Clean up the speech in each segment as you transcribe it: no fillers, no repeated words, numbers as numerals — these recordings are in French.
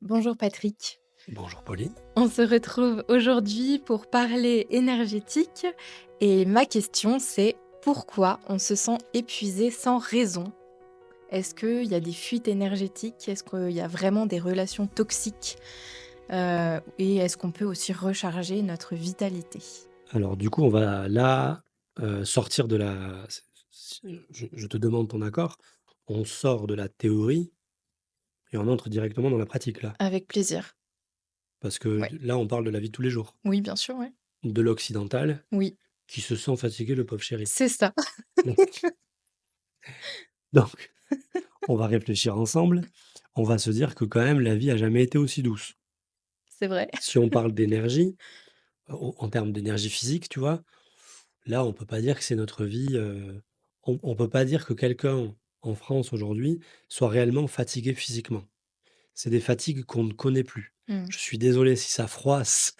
Bonjour Patrick. Bonjour Pauline. On se retrouve aujourd'hui pour parler énergétique et ma question c'est pourquoi on se sent épuisé sans raison? Est-ce qu'il y a des fuites énergétiques? Est-ce qu'il y a vraiment des relations toxiques? Et est-ce qu'on peut aussi recharger notre vitalité? Alors du coup, on va là sortir de la... je te demande ton accord. On sort de la théorie et on entre directement dans la pratique là. Avec plaisir. Parce que Ouais. là, on parle de la vie de tous les jours. Oui, bien sûr, ouais. De l'occidental Oui, qui se sent fatigué, le pauvre chéri. c'est ça. Donc, donc, on va réfléchir ensemble. On va se dire que quand même, la vie a jamais été aussi douce. C'est vrai. Si on parle d'énergie, en termes d'énergie physique, tu vois, là, on peut pas dire que c'est notre vie, on peut pas dire que quelqu'un en France aujourd'hui soit réellement fatigué physiquement. C'est des fatigues qu'on ne connaît plus. Mmh. Je suis désolé si ça froisse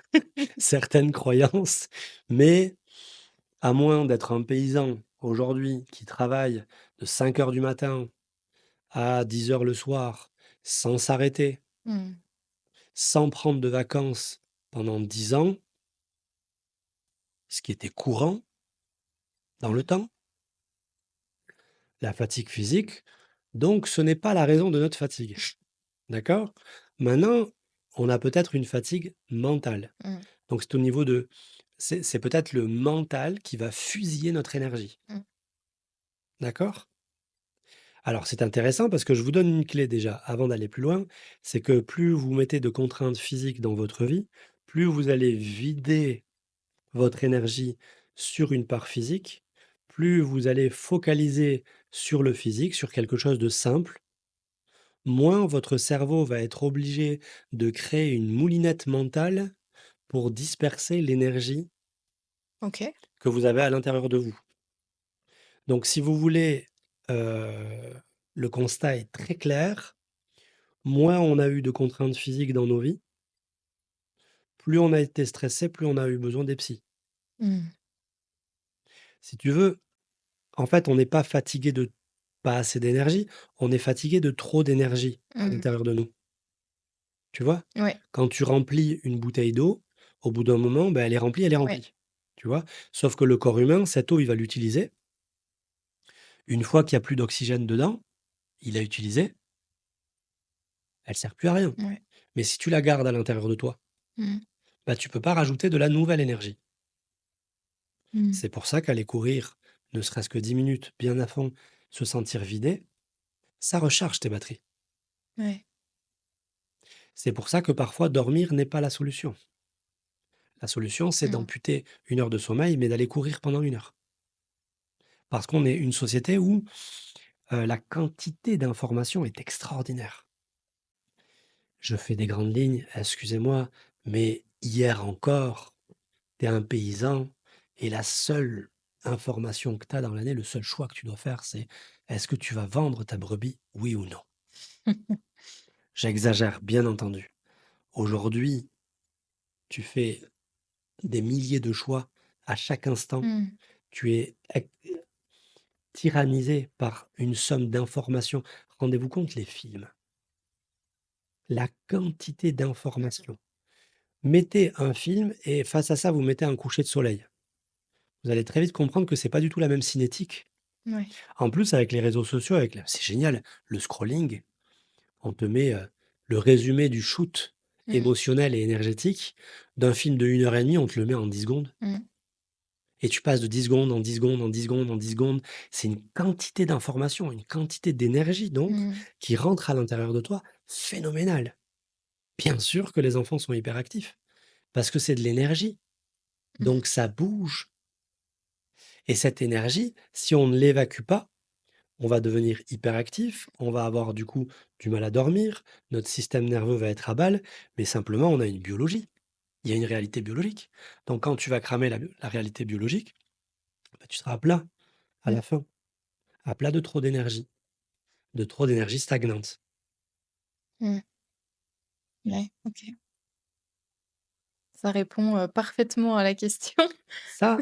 certaines croyances, mais à moins d'être un paysan aujourd'hui qui travaille de 5 heures du matin à 10 heures le soir, sans s'arrêter, Mmh. sans prendre de vacances pendant 10 ans, ce qui était courant dans le temps, la fatigue physique, donc ce n'est pas la raison de notre fatigue. D'accord? Maintenant, on a peut-être une fatigue mentale. Mmh. Donc c'est au niveau de c'est peut-être le mental qui va fusiller notre énergie. Mmh. D'accord? Alors c'est intéressant parce que je vous donne une clé déjà avant d'aller plus loin, c'est que plus vous mettez de contraintes physiques dans votre vie, plus vous allez vider votre énergie sur une part physique, plus vous allez focaliser sur le physique, sur quelque chose de simple, moins votre cerveau va être obligé de créer une moulinette mentale pour disperser l'énergie OK. que vous avez à l'intérieur de vous. Donc si vous voulez, le constat est très clair, moins on a eu de contraintes physiques dans nos vies, plus on a été stressé, plus on a eu besoin des psys. Mmh. Si tu veux, en fait, on n'est pas fatigué de pas assez d'énergie, on est fatigué de trop d'énergie à Mmh. l'intérieur de nous, tu vois? Ouais, Quand tu remplis une bouteille d'eau, au bout d'un moment, ben, elle est remplie, elle est ouais. remplie, tu vois? Sauf que le corps humain, cette eau, il va l'utiliser. Une fois qu'il y a plus d'oxygène dedans, il a utilisé, elle sert plus à rien. Ouais. Mais si tu la gardes à l'intérieur de toi, Mmh. bah, tu peux pas rajouter de la nouvelle énergie. Mmh. C'est pour ça qu'aller courir, ne serait-ce que 10 minutes bien à fond, se sentir vidé, ça recharge tes batteries. Ouais. C'est pour ça que parfois dormir n'est pas la solution. La solution, c'est Mmh. d'amputer 1 heure de sommeil, mais d'aller courir pendant 1 heure. Parce qu'on est une société où la quantité d'informations est extraordinaire. Je fais des grandes lignes, excusez-moi, mais hier encore, tu es un paysan et la seule information que tu as dans l'année, le seul choix que tu dois faire, c'est est-ce que tu vas vendre ta brebis, oui ou non? J'exagère, bien entendu. Aujourd'hui, tu fais des milliers de choix à chaque instant. Mmh. Tu es tyrannisé par une somme d'informations. Rendez-vous compte, les films, la quantité d'informations. Mettez un film et face à ça, vous mettez un coucher de soleil. Vous allez très vite comprendre que c'est pas du tout la même cinétique. Ouais. En plus, avec les réseaux sociaux, c'est génial, le scrolling, on te met le résumé du shoot Mmh. émotionnel et énergétique d'un film de 1 heure et demie, on te le met en 10 secondes. Mmh. Et tu passes de 10 secondes en 10 secondes, en 10 secondes, en 10 secondes. C'est une quantité d'informations, une quantité d'énergie donc, Mmh. qui rentre à l'intérieur de toi, phénoménale. Bien sûr que les enfants sont hyperactifs, parce que c'est de l'énergie, Mmh. donc ça bouge. Et cette énergie, si on ne l'évacue pas, on va devenir hyperactif, on va avoir du coup du mal à dormir, notre système nerveux va être à balle, mais simplement on a une biologie. Il y a une réalité biologique. Donc quand tu vas cramer la réalité biologique, bah, tu seras à plat à Mmh. la fin, à plat de trop d'énergie stagnante. Mmh. Ouais, OK. Ça répond, parfaitement à la question. Ça,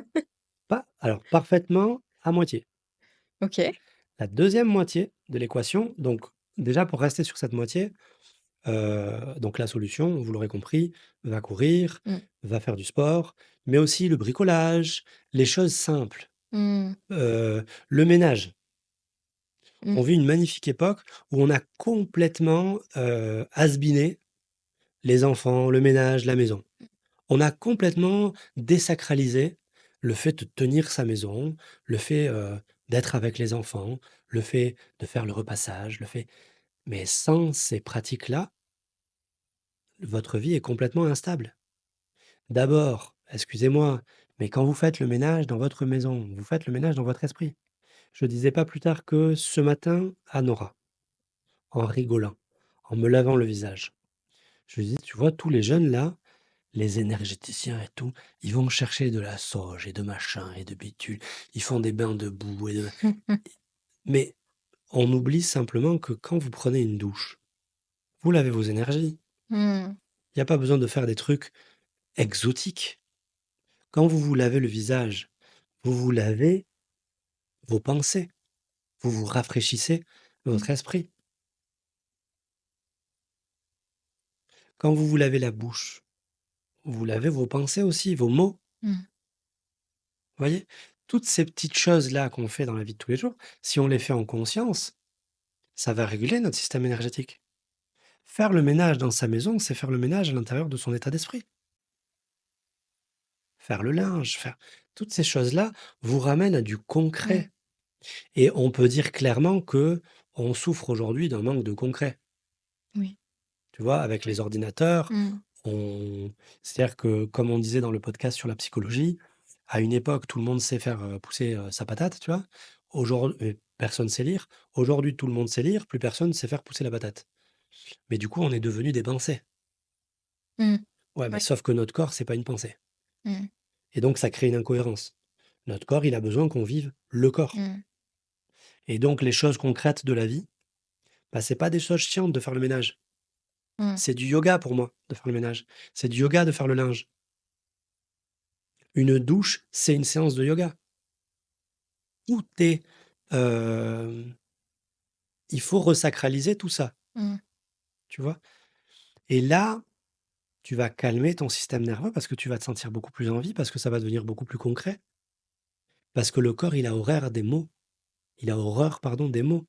pas, alors parfaitement à moitié. OK. La deuxième moitié de l'équation, donc déjà pour rester sur cette moitié, Donc la solution, vous l'aurez compris, va courir, Mmh. va faire du sport, mais aussi le bricolage, les choses simples. Mmh. Le ménage. Mmh. On vit une magnifique époque où on a complètement, has-beené les enfants, le ménage, la maison. On a complètement désacralisé le fait de tenir sa maison, le fait, d'être avec les enfants, le fait de faire le repassage, le fait mais sans ces pratiques-là, votre vie est complètement instable. D'abord, excusez-moi, mais quand vous faites le ménage dans votre maison, vous faites le ménage dans votre esprit. Je disais pas plus tard que ce matin à Nora, en rigolant, en me lavant le visage. Je lui dis: «Tu vois tous les jeunes là, les énergéticiens et tout, ils vont chercher de la sauge et de machin et de bitume. Ils font des bains de boue et de» mais on oublie simplement que quand vous prenez une douche, vous lavez vos énergies. Mmh. Il y a pas besoin de faire des trucs exotiques. Quand vous vous lavez le visage, vous vous lavez vos pensées, vous vous rafraîchissez Mmh. votre esprit. Quand vous vous lavez la bouche, vous lavez vos pensées aussi, vos mots. Mmh. Vous voyez? Toutes ces petites choses-là qu'on fait dans la vie de tous les jours, si on les fait en conscience, ça va réguler notre système énergétique. Faire le ménage dans sa maison, c'est faire le ménage à l'intérieur de son état d'esprit. Faire le linge, faire toutes ces choses-là vous ramènent à du Mmh. concret. Et on peut dire clairement que on souffre aujourd'hui d'un manque de concret. Oui. Tu vois? Avec les ordinateurs, Mmh. on c'est-à-dire que, comme on disait dans le podcast sur la psychologie, à une époque, tout le monde sait faire, pousser, sa patate, tu vois? Aujourd'hui, personne sait lire. Aujourd'hui, tout le monde sait lire, plus personne sait faire pousser la patate. Mais du coup, on est devenus des pensées. Mmh. Ouais, mais Ouais. sauf que notre corps, c'est pas une pensée Mmh. et donc ça crée une incohérence. Notre corps, il a besoin qu'on vive le corps Mmh. et donc les choses concrètes de la vie, bah, c'est pas des choses chiantes de faire le ménage. Mmh. C'est du yoga pour moi de faire le ménage. C'est du yoga de faire le linge. Une douche, c'est une séance de yoga. Tout est, hem, il faut resacraliser tout ça, Mmh. tu vois? Et là, tu vas calmer ton système nerveux parce que tu vas te sentir beaucoup plus en vie, parce que ça va devenir beaucoup plus concret, parce que le corps, il a horreur des mots. Il a horreur, pardon, des mots.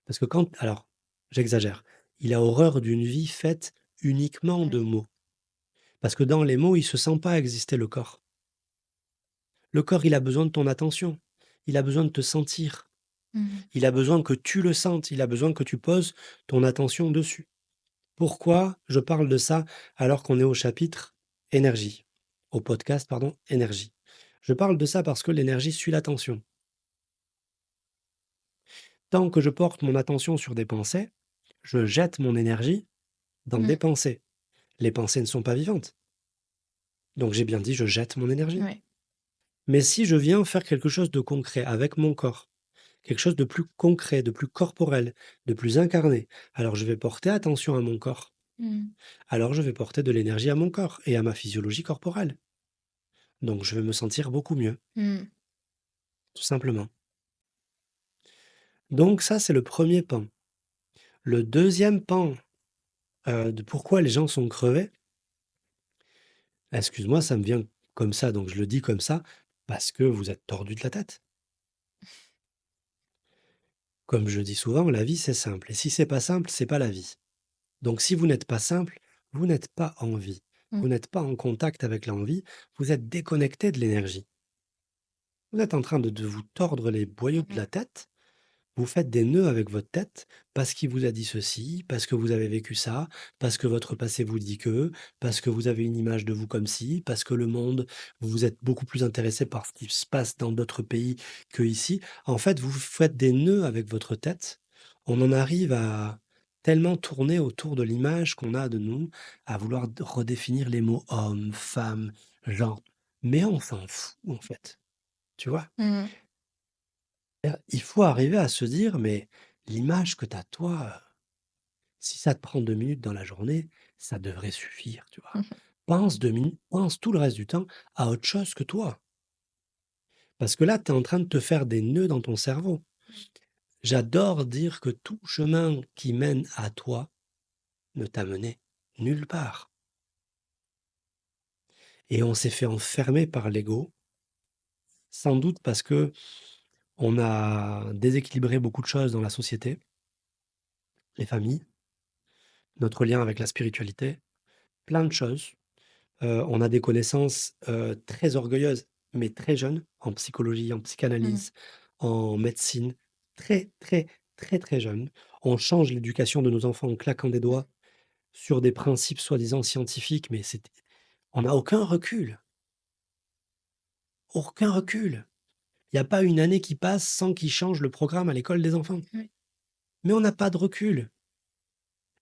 Parce que quand alors, j'exagère. Il a horreur d'une vie faite uniquement Ouais. de mots. Parce que dans les mots, il se sent pas exister le corps. Le corps, il a besoin de ton attention. Il a besoin de te sentir. Mmh. Il a besoin que tu le sentes. Il a besoin que tu poses ton attention dessus. Pourquoi je parle de ça alors qu'on est au chapitre énergie? Au podcast, pardon, énergie. Je parle de ça parce que l'énergie suit l'attention. Tant que je porte mon attention sur des pensées, je jette mon énergie dans des Mmh. pensées. Les pensées ne sont pas vivantes. Donc j'ai bien dit, je jette mon énergie. Ouais. Mais si je viens faire quelque chose de concret avec mon corps, quelque chose de plus concret, de plus corporel, de plus incarné, alors je vais porter attention à mon corps. Mmh. Alors je vais porter de l'énergie à mon corps et à ma physiologie corporelle. Donc je vais me sentir beaucoup mieux, Mmh. tout simplement. Donc ça, c'est le premier pan. Le deuxième pan de pourquoi les gens sont crevés, excuse-moi, ça me vient comme ça, donc je le dis comme ça, parce que vous êtes tordu de la tête. Comme je dis souvent, la vie c'est simple. Et si c'est pas simple, c'est pas la vie. Donc si vous n'êtes pas simple, vous n'êtes pas en vie. Mmh. Vous n'êtes pas en contact avec l'envie, vous êtes déconnecté de l'énergie. Vous êtes en train de vous tordre les boyaux de Mmh. la tête. Vous faites des nœuds avec votre tête parce qu'il vous a dit ceci, parce que vous avez vécu ça, parce que votre passé vous dit que, parce que vous avez une image de vous comme ci, parce que le monde, vous êtes beaucoup plus intéressé par ce qui se passe dans d'autres pays que ici. En fait, vous faites des nœuds avec votre tête. On en arrive à tellement tourner autour de l'image qu'on a de nous, à vouloir redéfinir les mots homme, femme, genre. Mais on s'en fout, en fait. Tu vois? Mmh. Il faut arriver à se dire: «Mais l'image que tu as toi, si ça te prend 2 minutes dans la journée, ça devrait suffire», tu vois? Pense 2 minutes, pense tout le reste du temps à autre chose que toi. Parce que là, tu es en train de te faire des nœuds dans ton cerveau. J'adore dire que tout chemin qui mène à toi ne t'a mené nulle part. Et on s'est fait enfermer par l'ego, sans doute parce que on a déséquilibré beaucoup de choses dans la société, les familles, notre lien avec la spiritualité, plein de choses. On a des connaissances, très orgueilleuses, mais très jeunes, en psychologie, en Mmh. psychanalyse, en médecine, très, très, très, très jeunes. On change l'éducation de nos enfants en claquant des Mmh. doigts sur des principes soi-disant scientifiques, mais on n'a aucun recul, aucun recul. Il y a pas une année qui passe sans qu'ils changent le programme à l'école des enfants. Oui. Mais on n'a pas de recul.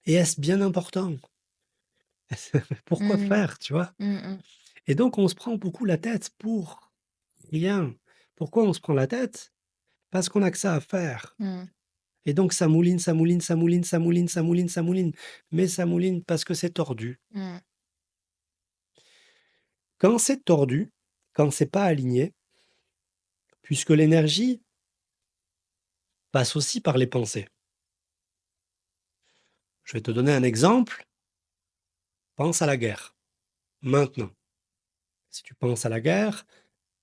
Et est-ce bien important? Pourquoi Mmh. faire, tu vois? Mmh mh. Et donc on se prend beaucoup la tête pour rien. Pourquoi on se prend la tête? Parce qu'on a que ça à faire. Mmh. Et donc ça mouline, ça mouline, ça mouline, ça mouline, ça mouline, ça mouline. Mais ça mouline parce que c'est tordu. Mmh. Quand c'est tordu, quand c'est pas aligné, puisque l'énergie passe aussi par les pensées. Je vais te donner un exemple. Pense à la guerre. Maintenant. Si tu penses à la guerre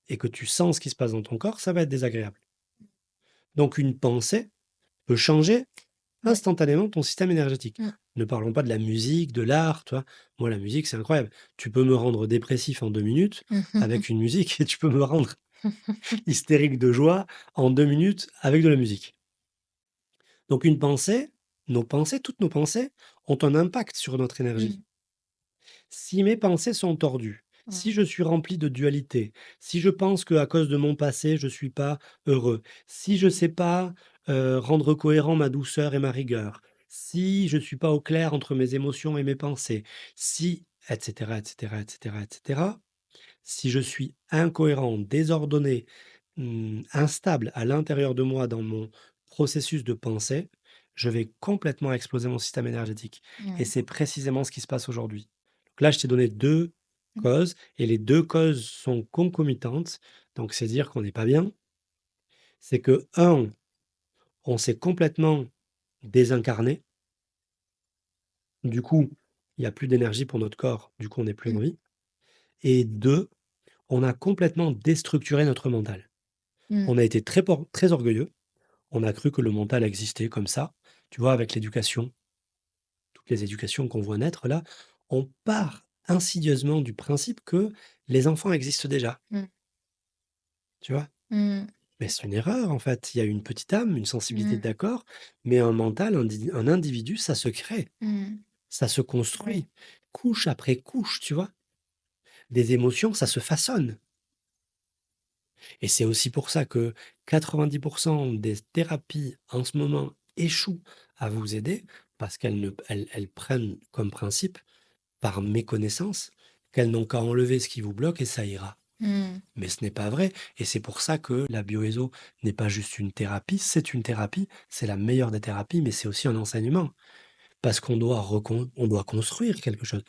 et que tu sens ce qui se passe dans ton corps, ça va être désagréable. Donc une pensée peut changer Ouais. instantanément ton système énergétique. Mmh. Ne parlons pas de la musique, de l'art, toi. Moi, la musique, c'est incroyable. Tu peux me rendre dépressif en 2 minutes avec une musique et tu peux me rendre hystérique de joie en 2 minutes avec de la musique. Donc une pensée, nos pensées, toutes nos pensées ont un impact sur notre Mmh. énergie. Si mes pensées sont tordues, Mmh. si je suis rempli de dualité, si je pense qu'à cause de mon passé, je ne suis pas heureux, si je ne sais pas rendre cohérent ma douceur et ma rigueur, si je ne suis pas au clair entre mes émotions et mes pensées, si, etc., etc., etc., etc., si je suis incohérent, désordonné, instable à l'intérieur de moi dans mon processus de pensée, je vais complètement exploser mon système énergétique. Et Ouais. c'est précisément ce qui se passe aujourd'hui. Donc là, je t'ai donné 2 Mmh. causes et les 2 causes sont concomitantes. Donc c'est dire qu'on n'est pas bien. C'est que un, on s'est complètement désincarné. Du coup, il n'y a plus d'énergie pour notre corps. Du coup, on n'est plus en Mmh. vie. Et 2, on a complètement déstructuré notre mental. Mmh. On a été très orgueilleux. On a cru que le mental existait comme ça. Tu vois, avec l'éducation, toutes les éducations qu'on voit naître là, on part insidieusement du principe que les enfants existent déjà, Mmh. tu vois? Mmh. Mais c'est une erreur en fait. Il y a une petite âme, une sensibilité, Mmh. d'accord, mais un mental, un individu, ça se crée, Mmh. ça se Ouais. construit, couche après couche, tu vois? Des émotions, ça se façonne. Et c'est aussi pour ça que 90 des thérapies en ce moment échouent à vous aider parce elles prennent comme principe, par méconnaissance, qu'elles n'ont qu'à enlever ce qui vous bloque et ça ira. Mmh. Mais ce n'est pas vrai et c'est pour ça que la bioéso n'est pas juste une thérapie, c'est une thérapie, c'est la meilleure des thérapies, mais c'est aussi un enseignement. Parce on doit construire quelque chose.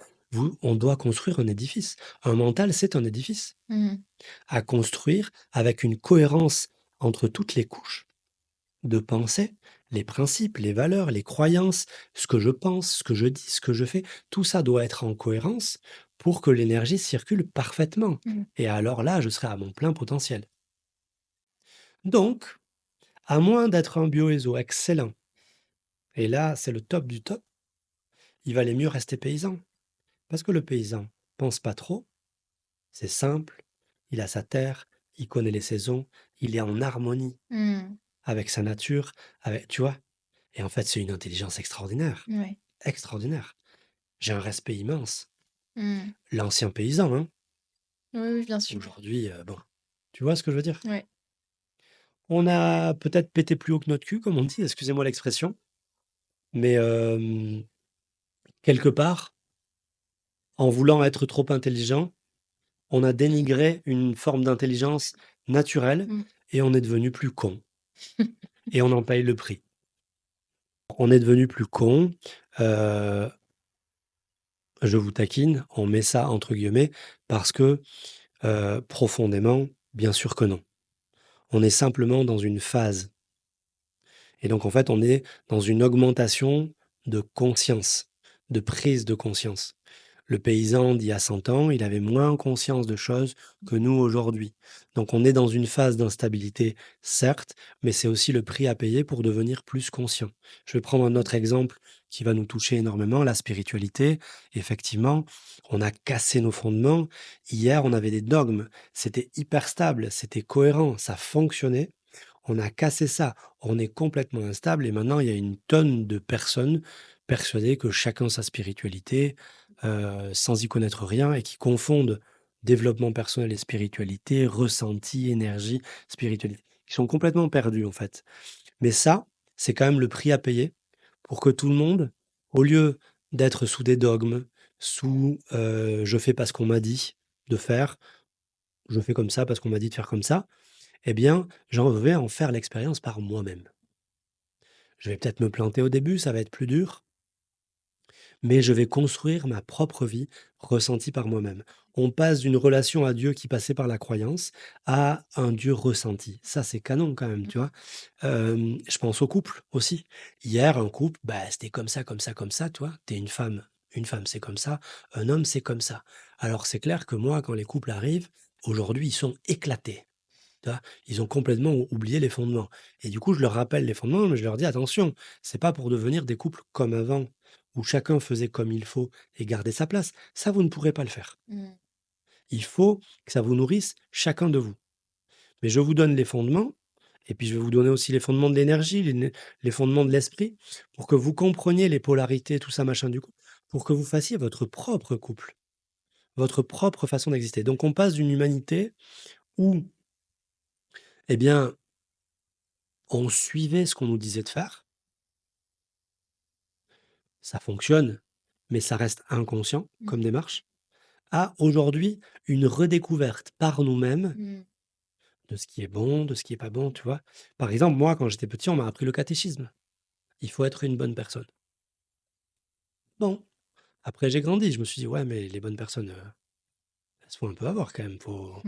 On doit construire un édifice. Un mental, c'est un édifice Mmh. à construire avec une cohérence entre toutes les couches de pensée, les principes, les valeurs, les croyances, ce que je pense, ce que je dis, ce que je fais, tout ça doit être en cohérence pour que l'énergie circule parfaitement. Mmh. Et alors là, je serai à mon plein potentiel. Donc, à moins d'être un bioéso excellent, et là, c'est le top du top, il valait mieux rester paysan. Parce que le paysan pense pas trop, c'est simple, il a sa terre, il connaît les saisons, il est en harmonie Mmh. avec sa nature, avec, tu vois. Et en fait, c'est une intelligence extraordinaire, Ouais. extraordinaire. J'ai un respect immense. Mmh. L'ancien paysan, hein, Oui, oui, bien sûr. aujourd'hui, bon, tu vois ce que je veux dire? Ouais. On a peut-être pété plus haut que notre cul, comme on dit, excusez-moi l'expression, mais quelque part, en voulant être trop intelligent, on a dénigré une forme d'intelligence naturelle Mmh. et on est devenu plus con et on en paye le prix. On est devenu plus con, heu, je vous taquine, on met ça entre guillemets parce que, profondément, bien sûr que non. On est simplement dans une phase et donc en fait, on est dans une augmentation de conscience, de prise de conscience. Le paysan d'il y a 100 ans, il avait moins conscience de choses que nous aujourd'hui. Donc on est dans une phase d'instabilité, certes, mais c'est aussi le prix à payer pour devenir plus conscient. Je vais prendre un Mmh. autre exemple qui va nous toucher énormément, la spiritualité. Effectivement, on a cassé nos fondements. Hier, on avait des dogmes. C'était hyper stable, c'était cohérent, ça fonctionnait. On a cassé ça, on est complètement instable et maintenant il y a une tonne de personnes persuadées que chacun sa spiritualité, sans y connaître rien et qui confondent développement personnel et spiritualité, ressenti, énergie, spiritualité. Ils sont complètement perdus en fait. Mais ça, c'est quand même le prix à payer pour que tout le monde, au lieu d'être sous des dogmes, sous je fais parce qu'on m'a dit de faire, je fais comme ça parce qu'on m'a dit de faire comme ça, eh bien, j'en vais en faire l'expérience par moi-même. Je vais peut-être me planter au début, ça va être plus dur, mais je vais construire ma propre vie ressentie par moi-même. On passe d'une relation à Dieu qui passait par la croyance à un Dieu ressenti. Ça, c'est canon quand même, tu vois. Je pense au couple aussi. Hier, un couple, bah, c'était comme ça, comme ça, comme ça, tu vois. T'es une femme, c'est comme ça, un homme, c'est comme ça. Alors, c'est clair que moi, quand les couples arrivent, aujourd'hui, ils sont éclatés. Tu vois? Ils ont complètement oublié les fondements et du coup, je leur rappelle les fondements, mais je leur dis: «Attention, c'est pas pour devenir des couples comme avant, où chacun faisait comme il faut et gardait sa place. Ça, vous ne pourrez pas le faire. Mmh. Il faut que ça vous nourrisse chacun de vous. Mais je vous donne les fondements et puis je vais vous donner aussi les fondements de l'énergie, les fondements de l'esprit, pour que vous compreniez les polarités, tout ça, machin, du couple, pour que vous fassiez votre propre couple, votre propre façon d'exister». Donc on passe d'une humanité où, eh bien, on suivait ce qu'on nous disait de faire. Ça fonctionne, mais ça reste inconscient Mmh. comme démarche, à aujourd'hui une redécouverte par nous-mêmes Mmh. de ce qui est bon, de ce qui est pas bon, tu vois? Par exemple, moi, quand j'étais petit, on m'a appris le catéchisme. Il faut être une bonne personne. Bon, après j'ai grandi, je me suis dit: «Ouais, mais les bonnes personnes, elles se font un peu avoir quand même, faut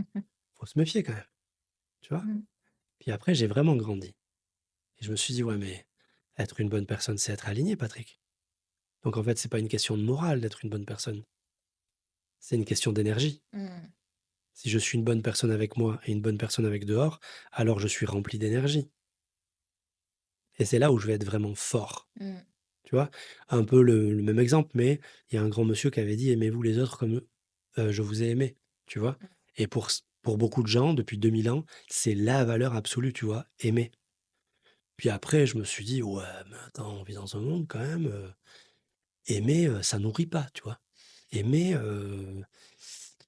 se méfier quand même», tu vois? Mmh. Puis après, j'ai vraiment grandi et je me suis dit: «Ouais, mais être une bonne personne, c'est être aligné, Patrick. Donc en fait, c'est pas une question de morale d'être une bonne personne, c'est une question d'énergie». Mmh. Si je suis une bonne personne avec moi et une bonne personne avec dehors, alors je suis rempli d'énergie. Et c'est là où je vais être vraiment fort. Mmh. Tu vois? Un peu le même exemple, mais il y a un grand monsieur qui avait dit: «Aimez-vous les autres comme je vous ai aimé». Tu vois? Et pour beaucoup de gens, depuis 2000 ans, c'est la valeur absolue, tu vois? Aimer. Puis après, je me suis dit: «Ouais, mais attends, on vit dans un monde quand même, aimer, ça nourrit pas», tu vois? Aimer,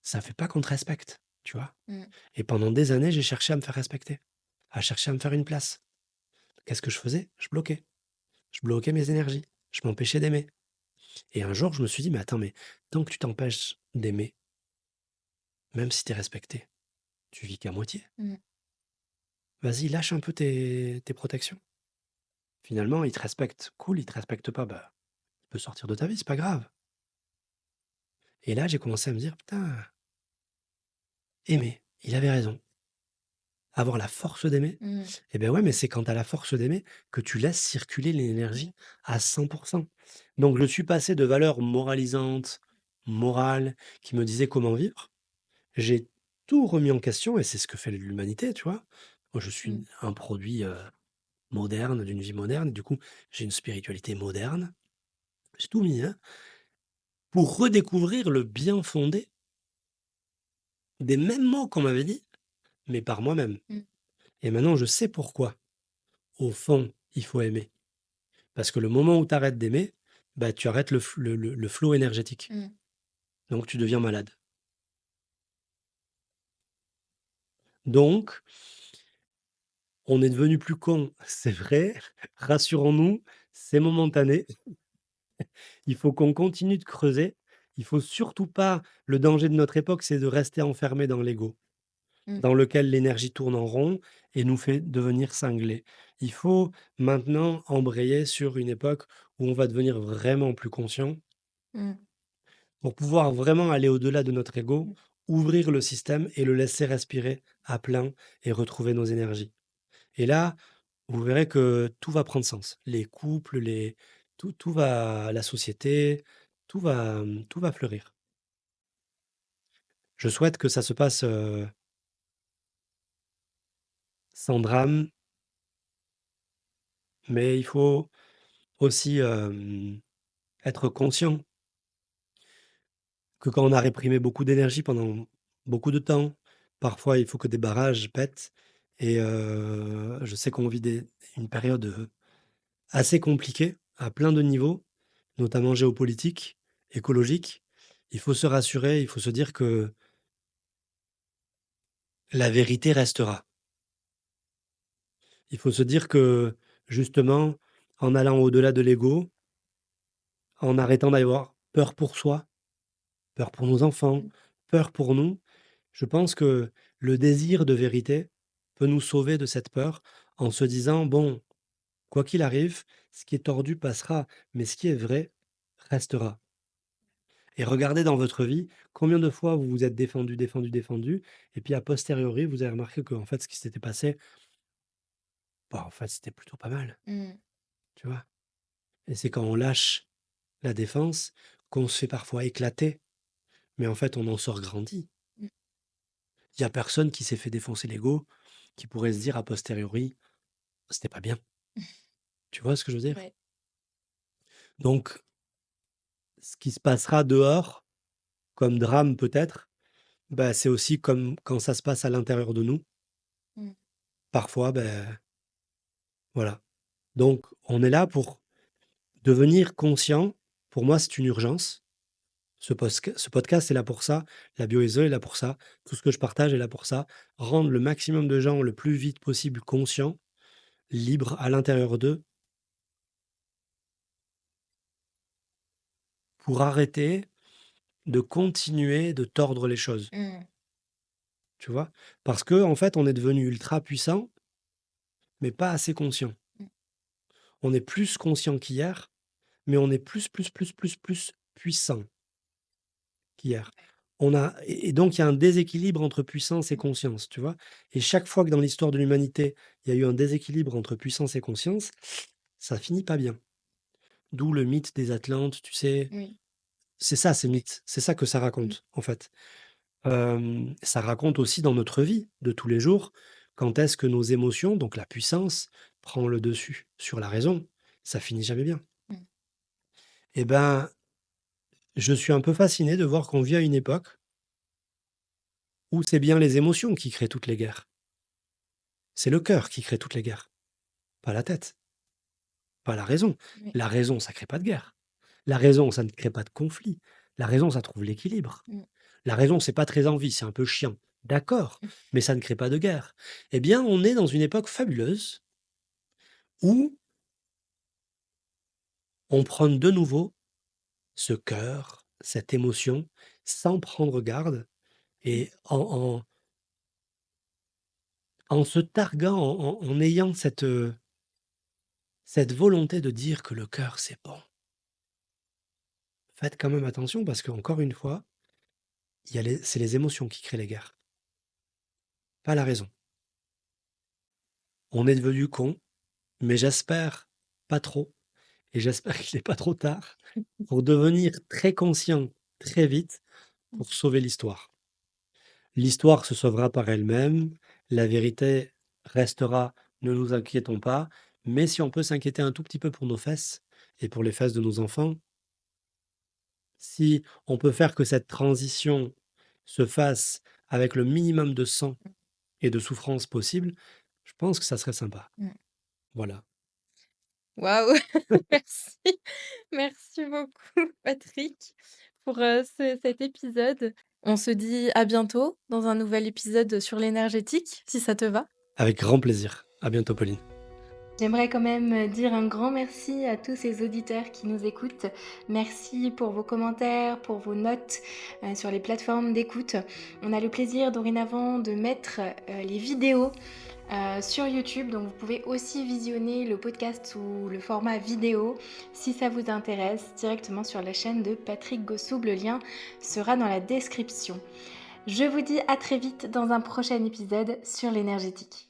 ça fait pas qu'on te respecte, tu vois? Mmh. Et pendant des années, j'ai cherché à me faire respecter, à chercher à me faire une place. Qu'est-ce que je faisais? Je bloquais. Je bloquais mes énergies. Je m'empêchais d'aimer. Et un jour, je me suis dit: «Mais attends, mais tant que tu t'empêches d'aimer, même si tu es respecté, tu vis qu'à moitié. Mmh. Vas-y, lâche un peu tes protections. Finalement, ils te respectent, cool, ils te respectent pas, bah, tu peux sortir de ta vie, c'est pas grave». Et là, j'ai commencé à me dire: «Putain, aimer, il avait raison. Avoir la force d'aimer, Mmh. eh ben ouais, mais c'est quand tu as la force d'aimer que tu laisses circuler l'énergie à 100%. Donc je suis passé de valeurs moralisantes, morales, qui me disaient comment vivre. J'ai tout remis en question et c'est ce que fait l'humanité, tu vois? Moi, je suis Mmh. un produit, moderne, d'une vie moderne. Du coup, j'ai une spiritualité moderne. J'ai tout mis, hein, pour redécouvrir le bien fondé des mêmes mots qu'on m'avait dit, mais par moi-même. Mmh. Et maintenant, je sais pourquoi, au fond, il faut aimer. Parce que le moment où tu arrêtes d'aimer, bah, tu arrêtes le flot énergétique. Mmh. Donc tu deviens malade. Donc, on est devenu plus con, c'est vrai. Rassurons-nous, c'est momentané. Il faut qu'on continue de creuser. Il faut surtout pas le danger de notre époque, c'est de rester enfermé dans l'ego, Mmh. dans lequel l'énergie tourne en rond et nous fait devenir cinglés. Il faut maintenant embrayer sur une époque où on va devenir vraiment plus conscient Mmh. pour pouvoir vraiment aller au-delà de notre ego, Mmh. ouvrir le système et le laisser respirer à plein et retrouver nos énergies. Et là, vous verrez que tout va prendre sens. Les couples, tout va, la société, tout va fleurir. Je souhaite que ça se passe, sans drame, mais il faut aussi, être conscient que quand on a réprimé beaucoup d'énergie pendant beaucoup de temps, parfois il faut que des barrages pètent et je sais qu'on vit une période, assez compliquée à plein de niveaux, notamment géopolitique, écologique. Il faut se rassurer, il faut se dire que la vérité restera. Il faut se dire que, justement, en allant au-delà de l'ego, en arrêtant d'avoir peur pour soi, peur pour nos enfants, Mmh. peur pour nous, je pense que le désir de vérité peut nous sauver de cette peur en se disant: «Bon, quoi qu'il arrive, ce qui est tordu passera, mais ce qui est vrai restera». Et regardez dans votre vie combien de fois vous vous êtes défendu, défendu, défendu, et puis a posteriori, vous avez remarqué qu'en fait, ce qui s'était passé, bah, en fait, c'était plutôt pas mal, Mmh. tu vois? Et c'est quand on lâche la défense qu'on se fait parfois éclater, mais en fait, on en sort grandi. Mmh. Il y a personne qui s'est fait défoncer l'ego qui pourrait se dire a posteriori: «C'était pas bien». Tu vois ce que je veux dire? Ouais. Donc ce qui se passera dehors, comme drame peut-être, bah, c'est aussi comme quand ça se passe à l'intérieur de nous. Mmh. Parfois, ben voilà. Donc on est là pour devenir conscient. Pour moi, c'est une urgence. Ce podcast est là pour ça, la bioéso est là pour ça, tout ce que je partage est là pour ça. Rendre le maximum de gens le plus vite possible conscients, libres à l'intérieur d'eux, pour arrêter de continuer de tordre les choses, Mmh. tu vois? Parce que en fait, on est devenu ultra puissant, mais pas assez conscient. Mmh. On est plus conscient qu'hier, mais on est plus puissant qu'hier. Et donc il y a un déséquilibre entre puissance et Mmh. conscience, tu vois? Et chaque fois que dans l'histoire de l'humanité, il y a eu un déséquilibre entre puissance et conscience, ça finit pas bien. D'où le mythe des Atlantes, tu sais? Oui. C'est ça, ces mythes, c'est ça que ça Mmh. raconte, en fait. Ça raconte aussi dans notre vie de tous les jours, quand est-ce que nos émotions, donc la puissance, prend le dessus sur la raison. Ça finit jamais bien. Mmh. Et ben, je suis un peu fasciné de voir qu'on vit à une époque où c'est bien les émotions qui créent toutes les guerres. C'est le cœur qui crée toutes les guerres, pas la tête, pas la raison. Oui. La raison, ça crée pas de guerre. La raison, ça ne crée pas de conflit. La raison, ça trouve l'équilibre. Mmh. La raison, c'est pas très envie, c'est un peu chiant. D'accord, mais ça ne crée pas de guerre. Eh bien, on est dans une époque fabuleuse où on prône de nouveau ce cœur, cette émotion, sans prendre garde Mmh. et en se targuant, en ayant cette volonté de dire que le cœur, c'est bon. Faites quand même attention parce qu'encore une fois, c'est les émotions qui créent les guerres, pas la raison. On est devenu con, mais j'espère pas trop, et j'espère qu'il n'est pas trop tard pour devenir très conscient très vite Mmh. pour sauver l'histoire. L'histoire se sauvera par elle-même, la vérité restera, ne nous inquiétons pas, mais si on peut s'inquiéter un tout petit peu pour nos fesses et pour les fesses de nos enfants, si on peut faire que cette transition se fasse avec le minimum de sang et de souffrance possible, je pense que ça serait sympa. Mmh. Voilà. Waouh! Merci. Merci beaucoup Patrick pour, cet épisode. On se dit à bientôt dans un nouvel épisode sur l'énergétique, si ça te va? Avec grand plaisir. À bientôt, Pauline. J'aimerais quand même dire un grand merci à tous ces auditeurs qui nous écoutent. Merci pour vos commentaires, pour vos notes sur les plateformes d'écoute. On a le plaisir dorénavant de mettre les vidéos sur YouTube, donc vous pouvez aussi visionner le podcast sous le format vidéo si ça vous intéresse directement sur la chaîne de Patrick Gossoub. Le lien sera dans la description. Je vous dis à très vite dans un prochain épisode sur l'énergétique.